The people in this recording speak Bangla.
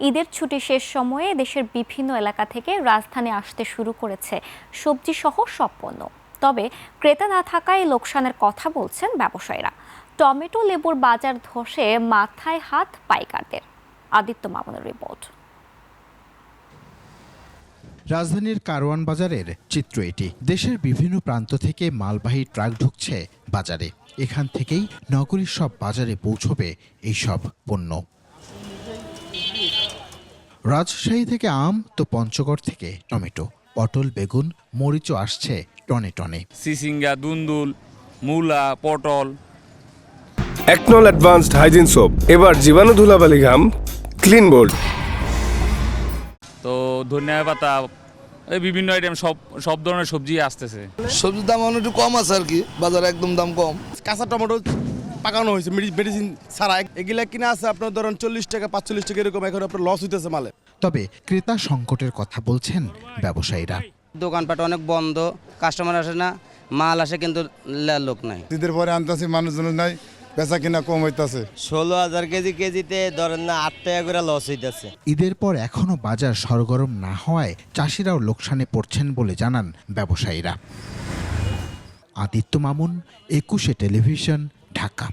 ঈদের ছুটি শেষ সময়ে দেশের বিভিন্ন এলাকা থেকে রাজধানী আসতে শুরু করেছে সবজি সহ সব পণ্য। তবে ক্রেতা না থাকায় লোকসানের কথা বলছেন ব্যবসায়ীরা। টমেটো লেবুর বাজার ধসে মাথায় হাত পাইকারদের। আদিত্য মামুনের রিপোর্ট। রাজধানীর কারওয়ান বাজারের চিত্র এটি। দেশের বিভিন্ন প্রান্ত থেকে মালবাহী ট্রাক ঢুকছে বাজারে। এখান থেকেই নগরীর সব বাজারে পৌঁছবে এইসব পণ্য। রাজশাহী থেকে আম তো পঞ্চগড় থেকে টমেটো, পটল, বেগুন, মরিচও আসছে টনে টনে। সিসিঙ্গা, দুন্দুল, মূলা, পটল। একনল অ্যাডভান্সড হাইজিন সোপ এবার জীবাণু ধুলাবালি ঘাম ক্লিন বোল্ড। তো ধনিয়া পাতা, এই বিভিন্ন আইটেম সব ধরনের সবজি আসতেছে। সবজির দাম একটু কম আছে আর কি, বাজারে একদম দাম কম। কাঁচা টমেটো পাকানো হয়েছে মেডিসিন ছাড়া, এগুলা কিনা আছে আপনার ধরেন 40 টাকা 45 টাকা এরকম, এখন আপনার লস হইতেছে মালে। তবে ক্রেতা সংকটের কথা বলছেন ব্যবসায়ীরা। দোকানপাট অনেক বন্ধ, কাস্টমার আসে না, মাল আসে কিন্তু লোক নাই। ঈদের পরে আনতেছি, মানুষজন নাই, বেচা কিনা কম হইতাছে। 16,000 কেজিতে ধরেন না 8 টাকা করে লস হইতেছে। ঈদের পর এখনো বাজার সরগরম না হওয়ায় চাষিরাও লোকসানে পড়ছেন বলে জানান ব্যবসায়ীরা। আদিত্য মামুন, 21 টেলিভিশন, ঢাকা।